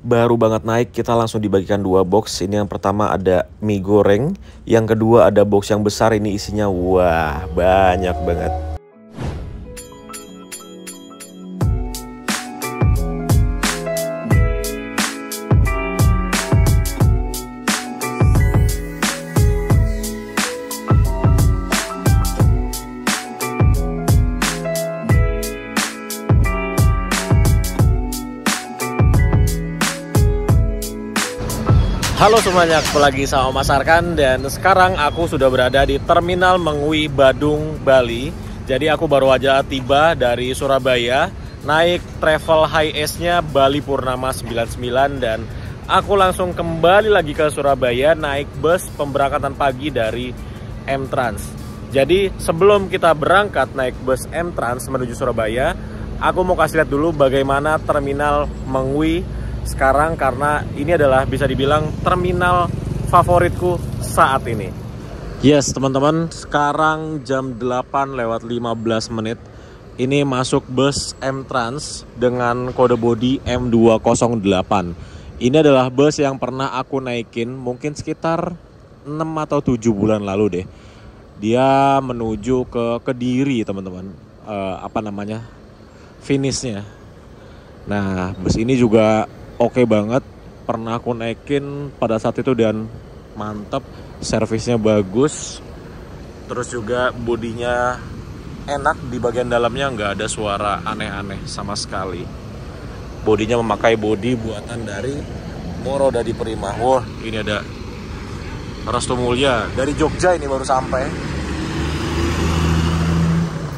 Baru banget naik, kita langsung dibagikan 2 box. Ini yang pertama ada mie goreng, yang kedua ada box yang besar. Ini isinya wah banyak banget. Halo semuanya, ketemu lagi sama Mas Arkan. Dan sekarang aku sudah berada di Terminal Mengwi Badung, Bali. Jadi aku baru aja tiba dari Surabaya, naik travel HiAce-nya Bali Purnama 99. Dan aku langsung kembali lagi ke Surabaya, naik bus pemberangkatan pagi dari M-Trans. Jadi sebelum kita berangkat naik bus M-Trans menuju Surabaya, aku mau kasih lihat dulu bagaimana Terminal Mengwi sekarang, karena ini adalah bisa dibilang terminal favoritku saat ini. Yes teman-teman, sekarang jam 8:15. Ini masuk bus M-Trans dengan kode bodi M208. Ini adalah bus yang pernah aku naikin mungkin sekitar 6 atau 7 bulan lalu deh. Dia menuju ke Kediri teman-teman, finishnya. Nah bus ini juga oke banget, pernah aku naikin pada saat itu dan mantep, servisnya bagus, terus juga bodinya enak, di bagian dalamnya nggak ada suara aneh-aneh sama sekali. Bodinya memakai bodi buatan dari Moro Dadi Prima. Wah ini ada Restu Mulia dari Jogja, ini baru sampai.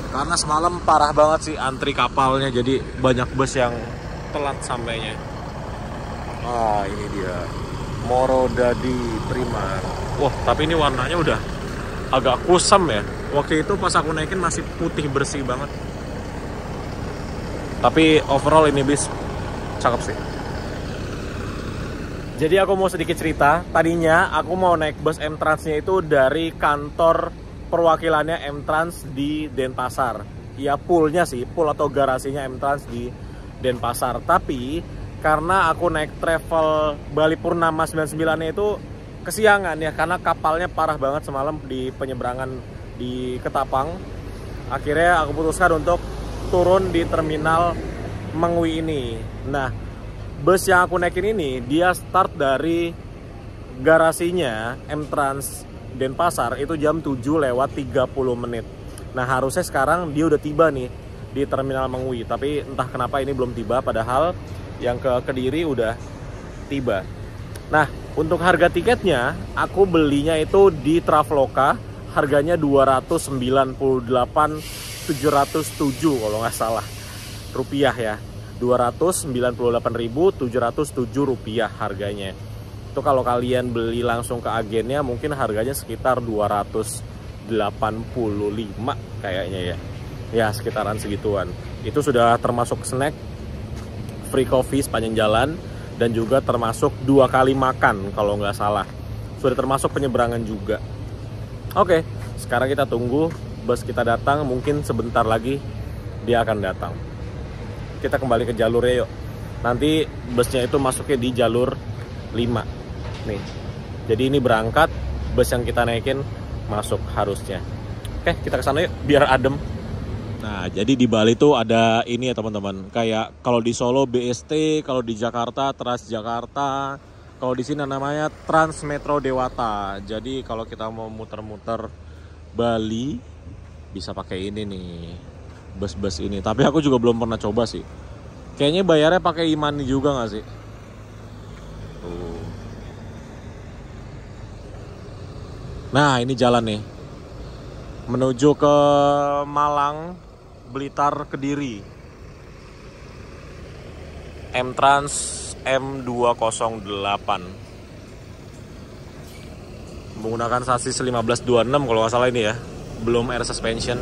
Karena semalam parah banget sih antri kapalnya, jadi banyak bus yang telat sampainya. Ah ini dia Moro Dadi Prima. Wah tapi ini warnanya udah agak kusam ya. Waktu itu pas aku naikin masih putih bersih banget. Tapi overall ini bis cakep sih. Jadi aku mau sedikit cerita. Tadinya aku mau naik bus M-Transnya itu dari kantor perwakilannya M-Trans di Denpasar. Ya poolnya sih, pool atau garasinya M-Trans di Denpasar. Tapi karena aku naik travel Bali Purnama 99 itu kesiangan ya, karena kapalnya parah banget semalam di penyeberangan di Ketapang. Akhirnya aku putuskan untuk turun di Terminal Mengwi ini. Nah bus yang aku naikin ini dia start dari garasinya M-Trans Denpasar itu jam 7:30. Nah harusnya sekarang dia udah tiba nih di Terminal Mengwi, tapi entah kenapa ini belum tiba, padahal yang ke Kediri udah tiba. Nah untuk harga tiketnya aku belinya itu di Traveloka, harganya 298.707 kalau nggak salah rupiah ya, 298.707 rupiah harganya. Itu kalau kalian beli langsung ke agennya mungkin harganya sekitar 285 kayaknya ya. Ya sekitaran segituan. Itu sudah termasuk snack, free coffee sepanjang jalan, dan juga termasuk 2 kali makan kalau nggak salah. Sudah termasuk penyeberangan juga. Oke, sekarang kita tunggu bus kita datang. Mungkin sebentar lagi dia akan datang. Kita kembali ke jalurnya yuk. Nanti busnya itu masuknya di jalur 5 nih. Jadi ini berangkat, bus yang kita naikin masuk harusnya. Oke, kita kesana yuk biar adem. Nah, jadi di Bali tuh ada ini ya teman-teman. Kayak kalau di Solo BST, kalau di Jakarta Transjakarta, kalau di sini namanya Transmetro Dewata. Jadi kalau kita mau muter-muter Bali bisa pakai ini nih, bus-bus ini. Tapi aku juga belum pernah coba sih. Kayaknya bayarnya pakai e-money juga nggak sih? Tuh. Nah, ini jalan nih menuju ke Malang, Blitar, Kediri. M-Trans M208 menggunakan sasis 1526 kalau nggak salah ini ya, belum air suspension.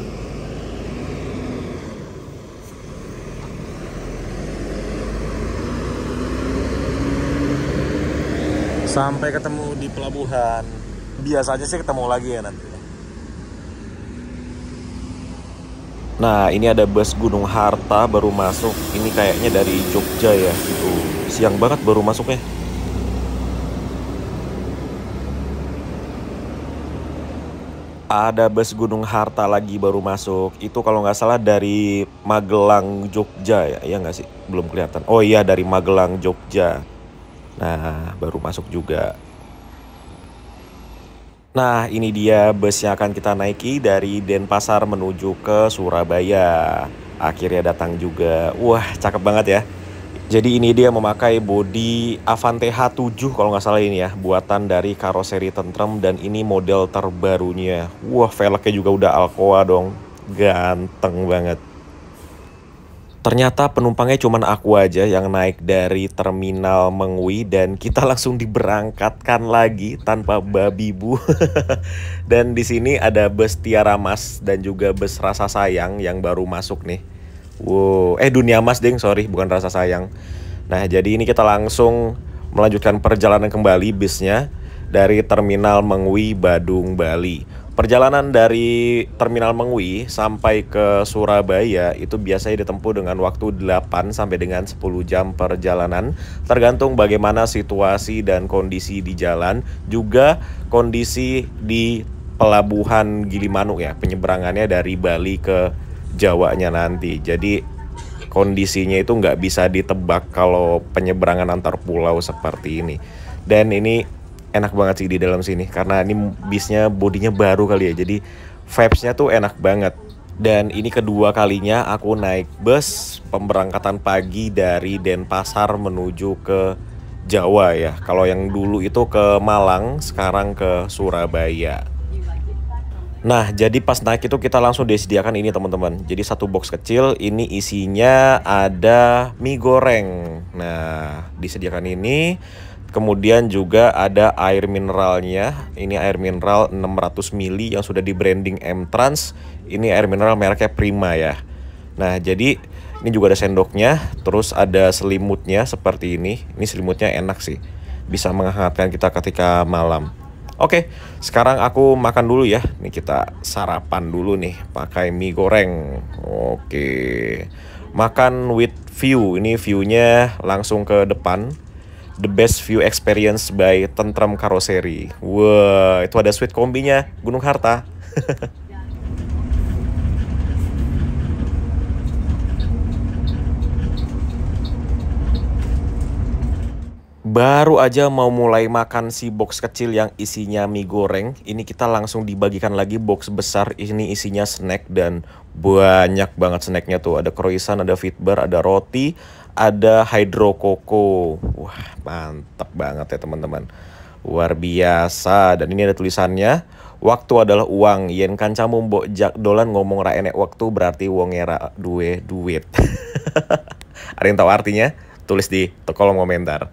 Sampai ketemu di pelabuhan. Biasanya sih ketemu lagi ya nanti. Nah ini ada bus Gunung Harta baru masuk. Ini kayaknya dari Jogja ya. Tuh siang banget baru masuknya. Ada bus Gunung Harta lagi baru masuk. Itu kalau nggak salah dari Magelang, Jogja ya. Iya nggak sih? Belum kelihatan. Oh iya, dari Magelang, Jogja. Nah, baru masuk juga. Nah, ini dia bus yang akan kita naiki dari Denpasar menuju ke Surabaya. Akhirnya datang juga. Wah, cakep banget ya. Jadi ini dia memakai bodi Avante H7 kalau nggak salah ini ya. Buatan dari karoseri Tentrem dan ini model terbarunya. Wah, velgnya juga udah Alcoa dong. Ganteng banget. Ternyata penumpangnya cuma aku aja yang naik dari terminal Mengwi dan kita langsung diberangkatkan lagi tanpa babi bu. Dan di sini ada bus Tiara Mas dan juga bus Rasa Sayang yang baru masuk nih. Wow, Dunia Mas ding, sorry bukan Rasa Sayang. Nah, jadi ini kita langsung melanjutkan perjalanan kembali bisnya dari terminal Mengwi, Badung, Bali. Perjalanan dari Terminal Mengwi sampai ke Surabaya itu biasanya ditempuh dengan waktu 8 sampai dengan 10 jam perjalanan, tergantung bagaimana situasi dan kondisi di jalan, juga kondisi di pelabuhan Gilimanuk ya, penyeberangannya dari Bali ke Jawanya nanti. Jadi kondisinya itu nggak bisa ditebak kalau penyeberangan antar pulau seperti ini. Dan ini enak banget sih di dalam sini karena ini bisnya bodinya baru kali ya, jadi vibes-nya tuh enak banget. Dan ini kedua kalinya aku naik bus pemberangkatan pagi dari Denpasar menuju ke Jawa ya. Kalau yang dulu itu ke Malang, sekarang ke Surabaya. Nah, jadi pas naik itu kita langsung disediakan ini teman-teman. Jadi satu box kecil, ini isinya ada mie goreng. Nah, disediakan ini. Kemudian juga ada air mineralnya. Ini air mineral 600 ml yang sudah di branding M-Trans. Ini air mineral mereknya Prima ya. Nah, jadi ini juga ada sendoknya. Terus ada selimutnya seperti ini. Ini selimutnya enak sih. Bisa menghangatkan kita ketika malam. Oke, sekarang aku makan dulu ya. Nih kita sarapan dulu nih pakai mie goreng. Oke. Makan with view. Ini view-nya langsung ke depan. The best view experience by Tentrem Karoseri. Wah, itu ada suite kombinya Gunung Harta. Baru aja mau mulai makan si box kecil yang isinya mie goreng, ini kita langsung dibagikan lagi box besar, ini isinya snack dan banyak banget snacknya tuh. Ada croissant, ada fitbar, ada roti, ada hydro coco. Wah, mantep banget ya teman-teman. Luar biasa. Dan ini ada tulisannya, waktu adalah uang, yen kancamu mbok jak dolan ngomong ra enek waktu berarti wong era duwe duit. Ada yang tahu artinya? Tulis di kolom komentar.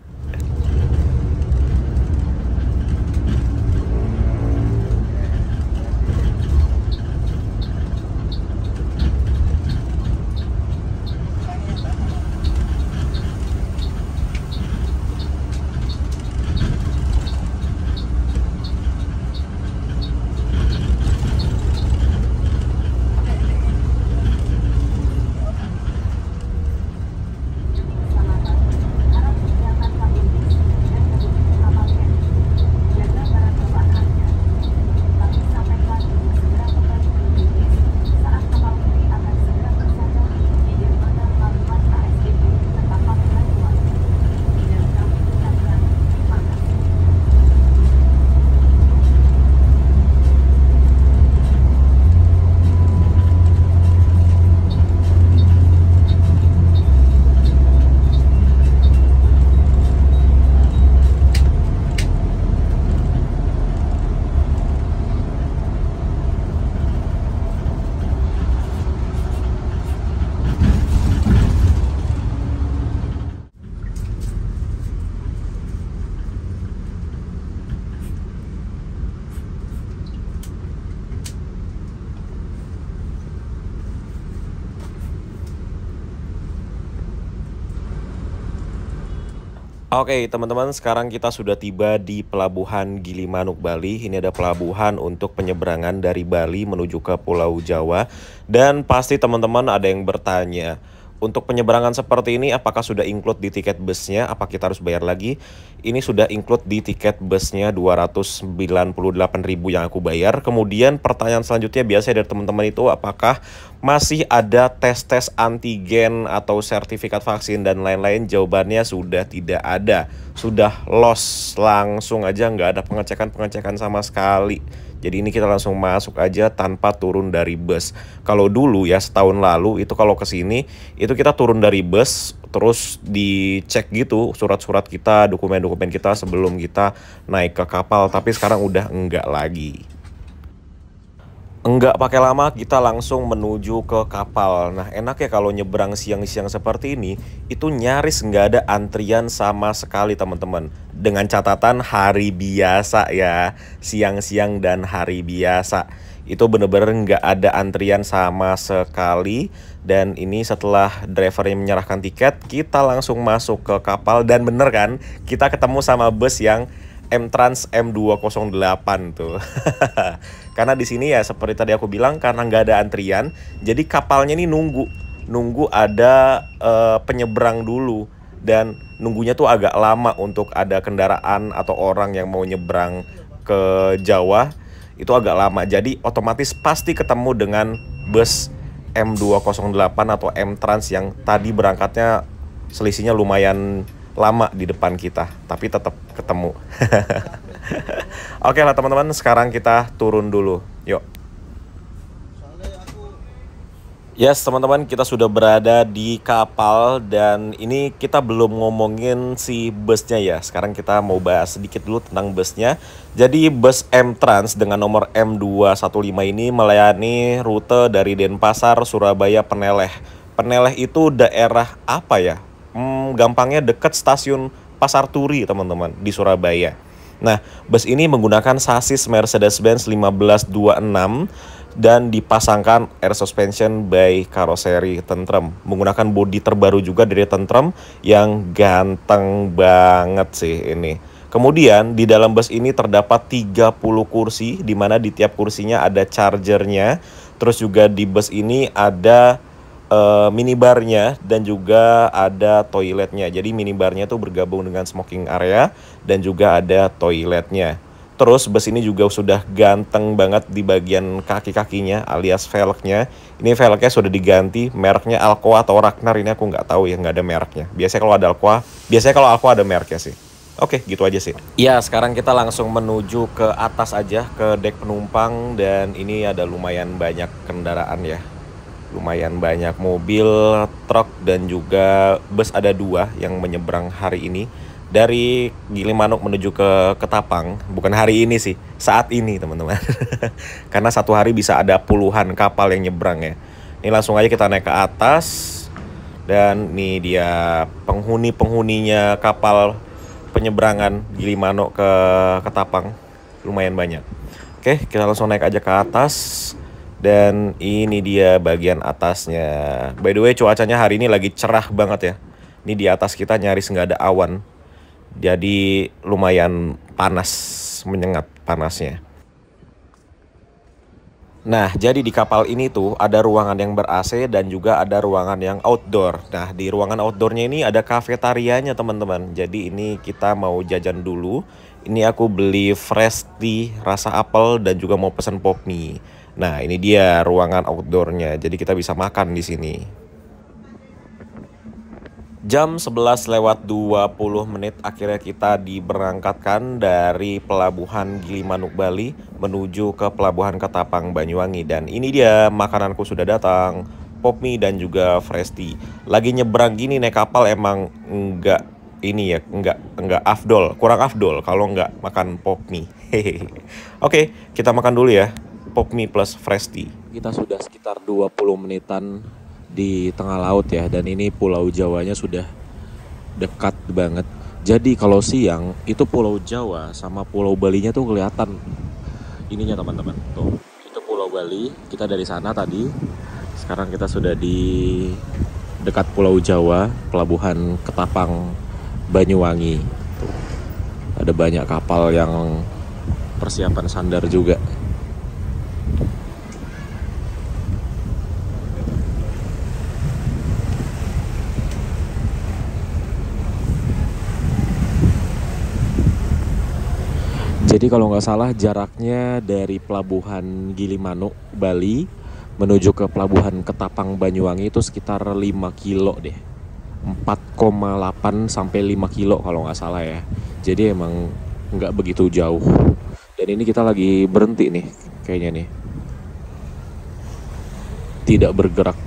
Oke teman-teman, sekarang kita sudah tiba di Pelabuhan Gilimanuk, Bali. Ini ada pelabuhan untuk penyeberangan dari Bali menuju ke Pulau Jawa. Dan pasti teman-teman ada yang bertanya, Untuk penyeberangan seperti ini, apakah sudah include di tiket busnya? Apa kita harus bayar lagi? Ini sudah include di tiket busnya 298.000 yang aku bayar. Kemudian pertanyaan selanjutnya biasanya dari teman-teman itu, apakah masih ada tes-tes antigen atau sertifikat vaksin dan lain-lain? Jawabannya sudah tidak ada. Sudah lost, langsung aja nggak ada pengecekan-pengecekan sama sekali. Jadi ini kita langsung masuk aja tanpa turun dari bus. Kalau dulu ya setahun lalu itu kalau kesini itu kita turun dari bus terus dicek gitu surat-surat kita, dokumen-dokumen kita sebelum kita naik ke kapal. Tapi sekarang udah enggak lagi. Enggak pakai lama, kita langsung menuju ke kapal. Nah, enak ya kalau nyebrang siang-siang seperti ini, itu nyaris nggak ada antrian sama sekali teman-teman. Dengan catatan hari biasa ya, siang-siang dan hari biasa. Itu bener-bener nggak ada antrian sama sekali. Dan ini setelah drivernya menyerahkan tiket, kita langsung masuk ke kapal. Dan bener kan, kita ketemu sama bus yang M-Trans M208 tuh. Karena di sini ya seperti tadi aku bilang, karena nggak ada antrian, jadi kapalnya ini nunggu ada penyeberang dulu, dan nunggunya tuh agak lama untuk ada kendaraan atau orang yang mau nyebrang ke Jawa, itu agak lama. Jadi otomatis pasti ketemu dengan bus M208 atau M-Trans yang tadi berangkatnya selisihnya lumayan lama di depan kita, tapi tetap ketemu. Oke lah teman-teman, sekarang kita turun dulu. Yuk. Yes teman-teman, kita sudah berada di kapal dan ini kita belum ngomongin si busnya ya. Sekarang kita mau bahas sedikit dulu tentang busnya. Jadi bus M-Trans dengan nomor M215 ini melayani rute dari Denpasar, Surabaya, Peneleh. Peneleh itu daerah apa ya? Gampangnya dekat stasiun Pasar Turi teman-teman di Surabaya. Nah, bus ini menggunakan sasis Mercedes-Benz 1526 dan dipasangkan air suspension by Carrosserie Tentrem. Menggunakan bodi terbaru juga dari Tentrem yang ganteng banget sih ini. Kemudian di dalam bus ini terdapat 30 kursi, di mana di tiap kursinya ada chargernya. Terus juga di bus ini ada minibarnya dan juga ada toiletnya. Jadi minibarnya tuh bergabung dengan smoking area dan juga ada toiletnya. Terus bus ini juga sudah ganteng banget di bagian kaki-kakinya alias velgnya. Ini velgnya sudah diganti, mereknya Alcoa atau Ragnar, ini aku nggak tahu ya, nggak ada mereknya. Biasanya kalau Alcoa ada mereknya sih. Oke, gitu aja sih. Ya, sekarang kita langsung menuju ke atas aja, ke dek penumpang, dan ini ada lumayan banyak kendaraan ya. Lumayan banyak mobil, truk, dan juga bus ada 2 yang menyeberang hari ini dari Gilimanuk menuju ke Ketapang. Bukan hari ini sih, saat ini teman-teman. Karena satu hari bisa ada puluhan kapal yang nyebrang ya. Ini langsung aja kita naik ke atas. Dan ini dia penghuni-penghuninya kapal penyeberangan Gilimanuk ke Ketapang. Lumayan banyak. Oke, kita langsung naik aja ke atas. Dan ini dia bagian atasnya. By the way, cuacanya hari ini lagi cerah banget ya. Ini di atas kita nyaris nggak ada awan. Jadi lumayan panas, menyengat panasnya. Nah, jadi di kapal ini tuh ada ruangan yang ber-AC dan juga ada ruangan yang outdoor. Nah, di ruangan outdoornya ini ada kafetarianya teman-teman. Jadi ini kita mau jajan dulu. Ini aku beli fresh tea rasa apel dan juga mau pesen pop mie. Nah, ini dia ruangan outdoornya. Jadi kita bisa makan di sini. Jam 11:20 akhirnya kita diberangkatkan dari pelabuhan Gilimanuk Bali menuju ke pelabuhan Ketapang Banyuwangi. Dan ini dia makananku sudah datang, pop mie dan juga fresh tea. Lagi nyebrang gini naik kapal emang enggak ini ya, enggak afdol, kurang afdol kalau enggak makan pop mie. Oke, kita makan dulu ya. Pop mie plus fresh tea. Kita sudah sekitar 20 menitan di tengah laut ya, dan ini Pulau Jawanya sudah dekat banget. Jadi kalau siang itu Pulau Jawa sama Pulau Balinya tuh kelihatan ininya teman-teman. Tuh, itu Pulau Bali. Kita dari sana tadi. Sekarang kita sudah di dekat Pulau Jawa, pelabuhan Ketapang Banyuwangi. Tuh, ada banyak kapal yang persiapan sandar juga. Jadi kalau nggak salah jaraknya dari pelabuhan Gilimanuk, Bali menuju ke pelabuhan Ketapang, Banyuwangi itu sekitar 5 kilo deh. 4,8 sampai 5 kilo kalau nggak salah ya. Jadi emang nggak begitu jauh. Dan ini kita lagi berhenti nih kayaknya nih. Tidak bergerak.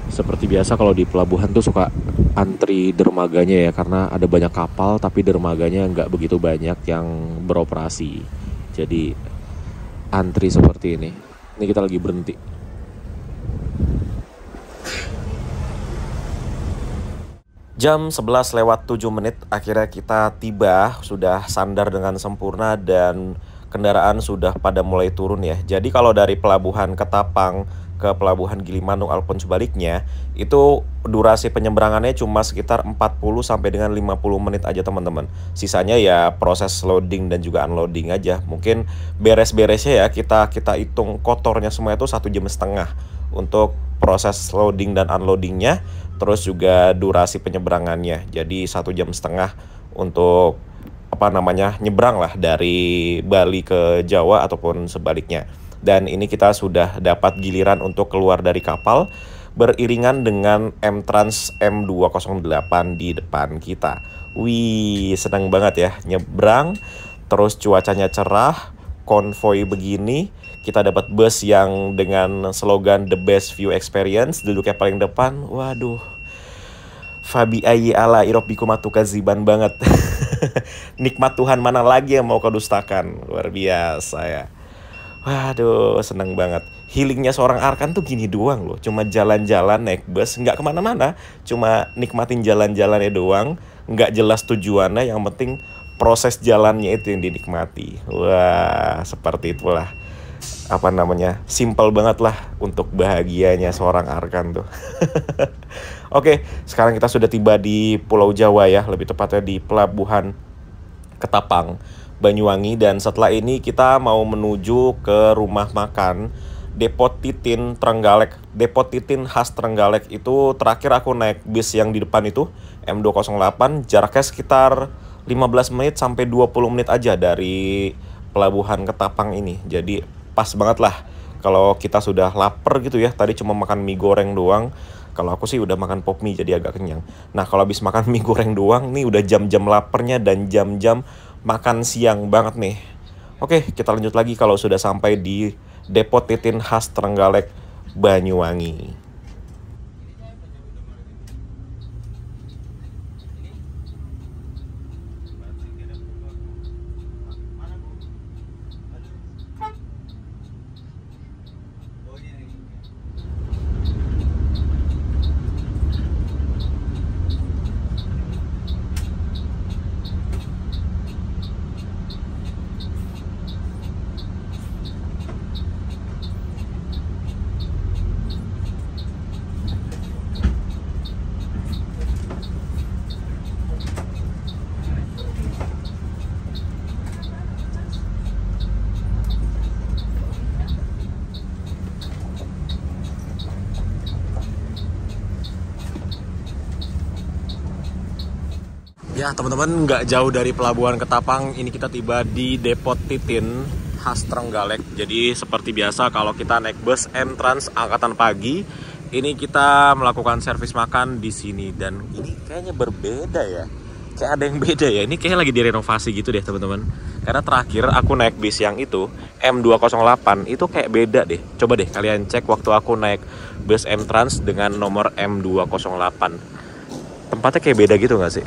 Seperti biasa kalau di pelabuhan tuh suka antri dermaganya ya, karena ada banyak kapal tapi dermaganya nggak begitu banyak yang beroperasi. Jadi antri seperti ini. Ini kita lagi berhenti. Jam 11 lewat 7 menit akhirnya kita tiba, sudah sandar dengan sempurna dan kendaraan sudah pada mulai turun ya. Jadi kalau dari pelabuhan Ketapang ke pelabuhan Gilimanuk ataupun sebaliknya, itu durasi penyeberangannya cuma sekitar 40 sampai dengan 50 menit aja teman-teman. Sisanya ya proses loading dan juga unloading aja. Mungkin beres-beresnya ya kita hitung kotornya semua itu 1,5 jam untuk proses loading dan unloadingnya, terus juga durasi penyeberangannya. Jadi 1,5 jam untuk nyebrang lah dari Bali ke Jawa ataupun sebaliknya. Dan ini kita sudah dapat giliran untuk keluar dari kapal beriringan dengan M-Trans M208 di depan kita. Wih, senang banget ya nyebrang, terus cuacanya cerah, konvoy begini. Kita dapat bus yang dengan slogan The Best View Experience, duduknya paling depan. Waduh, Fabi ayi ala irobiku matuka ziban banget. Nikmat Tuhan mana lagi yang mau kau dustakan. Luar biasa ya. Waduh, seneng banget. Healingnya seorang Arkan tuh gini doang loh. Cuma jalan-jalan naik bus, nggak kemana-mana. Cuma nikmatin jalan-jalannya doang. Nggak jelas tujuannya, yang penting proses jalannya itu yang dinikmati. Wah, seperti itulah. Simple banget lah untuk bahagianya seorang Arkan tuh. Oke, sekarang kita sudah tiba di Pulau Jawa ya. Lebih tepatnya di Pelabuhan Ketapang, Banyuwangi. Dan setelah ini kita mau menuju ke rumah makan Depot Titin Trenggalek. Depot Titin khas Trenggalek itu terakhir aku naik bis yang di depan itu M208. Jaraknya sekitar 15 menit sampai 20 menit aja dari Pelabuhan Ketapang ini. Jadi pas banget lah kalau kita sudah lapar gitu ya. Tadi cuma makan mie goreng doang. Kalau aku sih udah makan pop mie jadi agak kenyang. Nah kalau habis makan mie goreng doang, nih udah jam-jam laparnya dan jam-jam makan siang banget nih. Oke, kita lanjut lagi kalau sudah sampai di Depot Titin khas Trenggalek, Banyuwangi. Ya teman-teman, nggak jauh dari Pelabuhan Ketapang, ini kita tiba di Depot Titin khas Trenggalek. Jadi seperti biasa kalau kita naik bus M-Trans angkatan pagi, ini kita melakukan servis makan di sini. Dan ini kayaknya berbeda ya, kayak ada yang beda ya. Ini kayaknya lagi direnovasi gitu deh teman-teman. Karena terakhir aku naik bis yang itu M208 itu kayak beda deh. Coba deh kalian cek waktu aku naik bus M-Trans dengan nomor M208. Tempatnya kayak beda gitu nggak sih?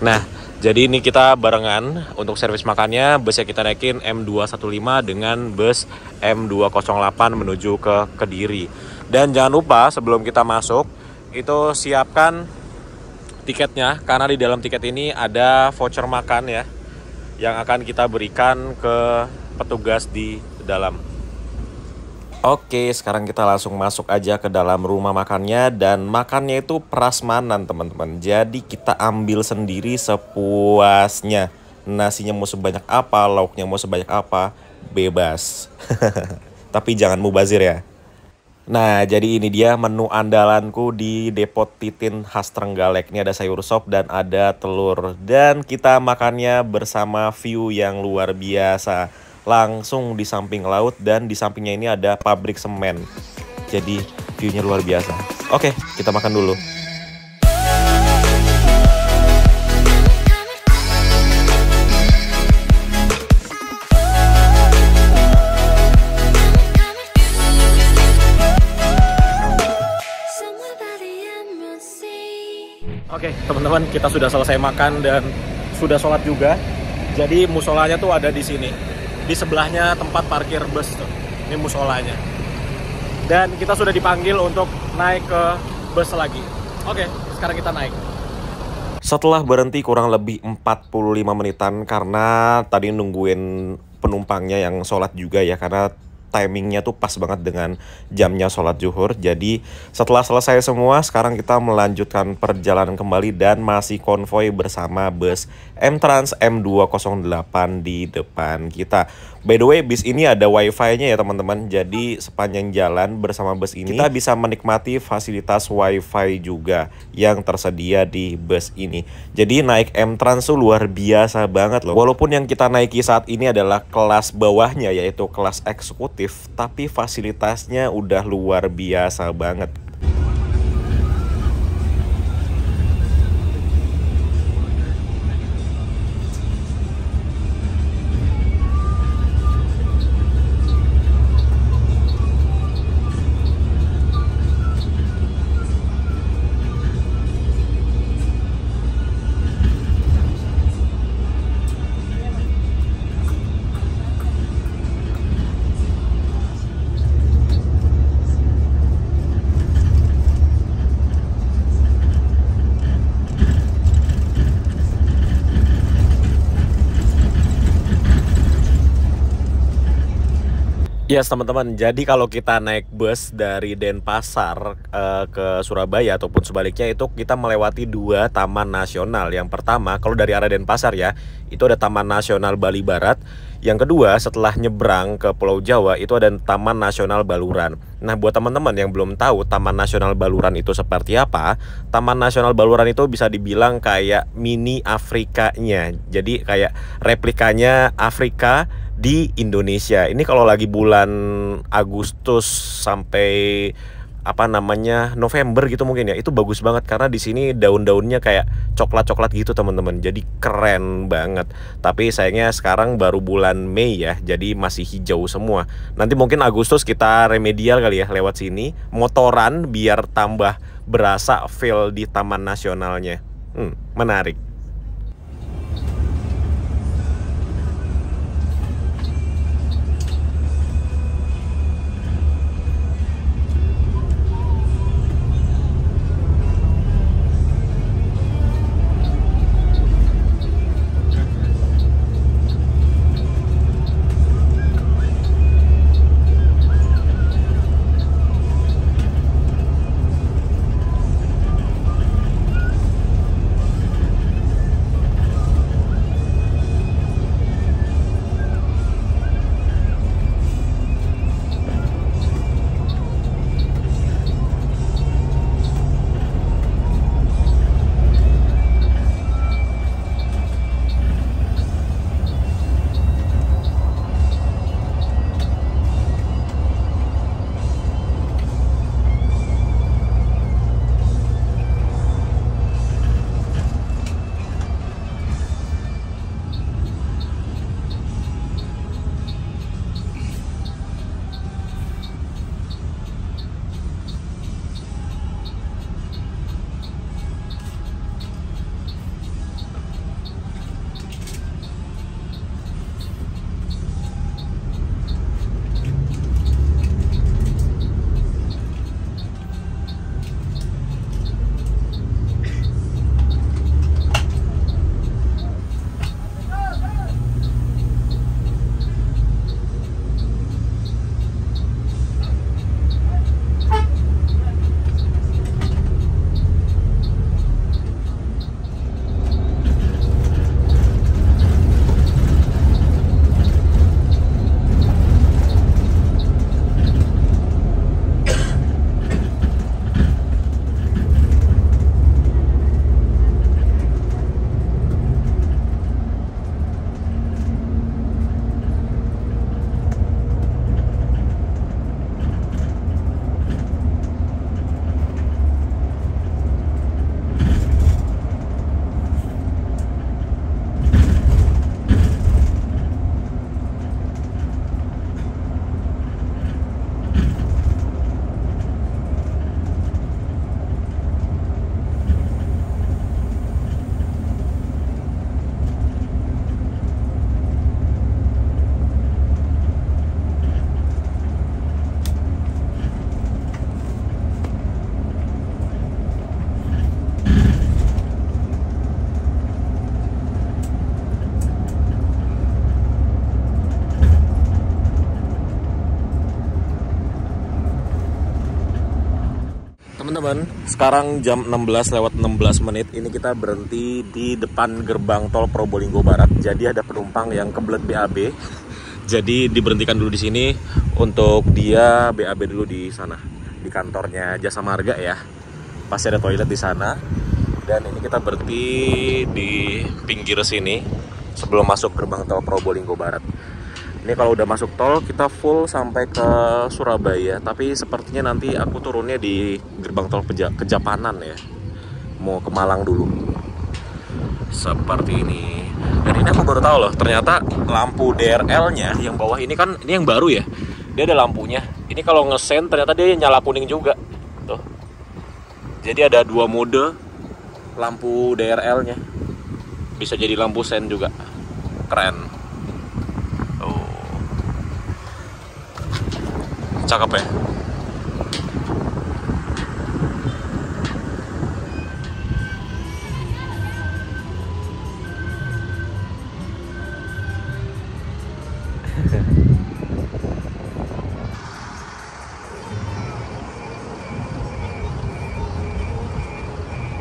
Nah, jadi ini kita barengan untuk servis makannya. Bus yang kita naikin M215 dengan bus M208 menuju ke Kediri. Dan jangan lupa sebelum kita masuk, itu siapkan tiketnya. Karena di dalam tiket ini ada voucher makan ya, yang akan kita berikan ke petugas di dalam. Oke, sekarang kita langsung masuk aja ke dalam rumah makannya. Dan makannya itu prasmanan teman-teman. Jadi kita ambil sendiri sepuasnya. Nasinya mau sebanyak apa, lauknya mau sebanyak apa, bebas. Tapi jangan mubazir ya. Nah, jadi ini dia menu andalanku di Depot Titin khas Trenggalek. Ini ada sayur sop dan ada telur. Dan kita makannya bersama view yang luar biasa. Langsung di samping laut dan di sampingnya ini ada pabrik semen. Jadi view-nya luar biasa. Oke, kita makan dulu. Oke, teman-teman, kita sudah selesai makan dan sudah sholat juga. Jadi musolanya tuh ada di sini. Di sebelahnya tempat parkir bus tuh. Ini musolanya. Dan kita sudah dipanggil untuk naik ke bus lagi. Oke, sekarang kita naik. Setelah berhenti kurang lebih 45 menitan karena tadi nungguin penumpangnya yang sholat juga ya, karena timingnya tuh pas banget dengan jamnya sholat zuhur. Jadi setelah selesai semua, sekarang kita melanjutkan perjalanan kembali dan masih konvoy bersama bus M-Trans M208 di depan kita. By the way, bis ini ada wifi-nya ya teman-teman. Jadi sepanjang jalan bersama bus ini kita bisa menikmati fasilitas wifi juga yang tersedia di bus ini. Jadi naik M-Trans tuh luar biasa banget loh. Walaupun yang kita naiki saat ini adalah kelas bawahnya, yaitu kelas eksekutif, tapi fasilitasnya udah luar biasa banget. Yes teman-teman, jadi kalau kita naik bus dari Denpasar ke Surabaya ataupun sebaliknya, itu kita melewati dua taman nasional. Yang pertama, kalau dari arah Denpasar ya, itu ada Taman Nasional Bali Barat. Yang kedua, setelah nyebrang ke Pulau Jawa, itu ada Taman Nasional Baluran. Nah, buat teman-teman yang belum tahu Taman Nasional Baluran itu seperti apa, Taman Nasional Baluran itu bisa dibilang kayak mini Afrikanya. Jadi kayak replikanya Afrika di Indonesia. Ini kalau lagi bulan Agustus sampai November gitu mungkin ya, itu bagus banget karena di sini daun-daunnya kayak coklat-coklat gitu teman-teman. Jadi keren banget. Tapi sayangnya sekarang baru bulan Mei ya, jadi masih hijau semua. Nanti mungkin Agustus kita remedial kali ya lewat sini, motoran biar tambah berasa feel di taman nasionalnya. Menarik. Sekarang jam 16:16. Ini kita berhenti di depan gerbang tol Probolinggo Barat. Jadi ada penumpang yang kebelet BAB. Jadi diberhentikan dulu di sini untuk dia BAB dulu di sana, di kantornya Jasa Marga ya. Pasti ada toilet di sana. Dan ini kita berhenti di pinggir sini sebelum masuk gerbang tol Probolinggo Barat. Ini kalau udah masuk tol kita full sampai ke Surabaya, tapi sepertinya nanti aku turunnya di gerbang tol Kejapanan ya. Mau ke Malang dulu. Seperti ini. Dan ini aku baru tahu loh, ternyata lampu DRL-nya yang bawah ini kan ini yang baru ya. Dia ada lampunya. Ini kalau ngesen ternyata dia nyala kuning juga. Tuh. Jadi ada 2 mode lampu DRL-nya. Bisa jadi lampu sen juga. Keren. Cakep ya.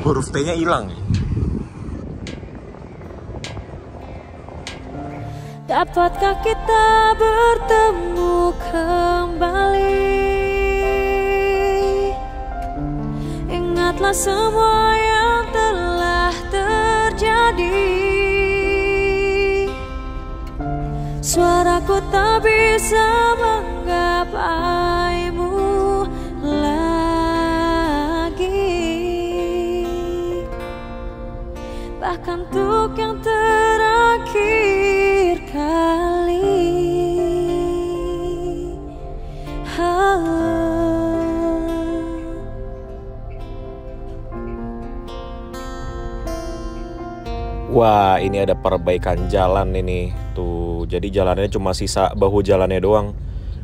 Huruf T-nya hilang. Dapatkah kita bertemu kembali? Ingatlah semua yang telah terjadi. Suaraku tak bisa menggapaimu lagi. Bahkan untuk yang terakhir kali. Wah, ini ada perbaikan jalan ini. Tuh, jadi jalannya cuma sisa bahu jalannya doang.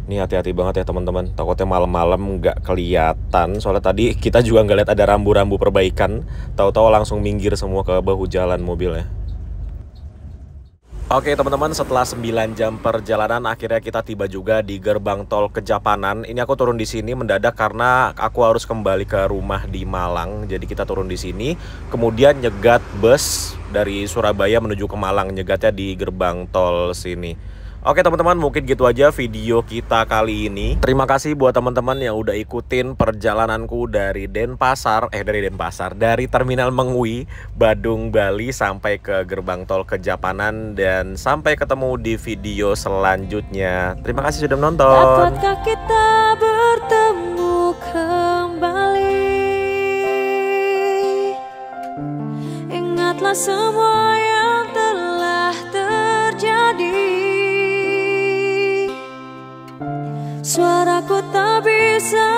Ini hati-hati banget ya teman-teman. Takutnya malam-malam nggak kelihatan. Soalnya tadi kita juga nggak lihat ada rambu-rambu perbaikan. Tahu-tahu langsung minggir semua ke bahu jalan mobilnya. Oke teman-teman, setelah 9 jam perjalanan akhirnya kita tiba juga di gerbang tol Kejapanan. Ini aku turun di sini mendadak karena aku harus kembali ke rumah di Malang. Jadi kita turun di sini, kemudian nyegat bus dari Surabaya menuju ke Malang, nyegatnya di gerbang tol sini. Oke teman-teman, mungkin gitu aja video kita kali ini. Terima kasih buat teman-teman yang udah ikutin perjalananku dari dari Terminal Mengui, Badung, Bali sampai ke gerbang tol Kejapanan, dan sampai ketemu di video selanjutnya. Terima kasih sudah menonton. Dapatkah kita bertemu kembali? Ingatlah semua yang telah terjadi. Suaraku tak bisa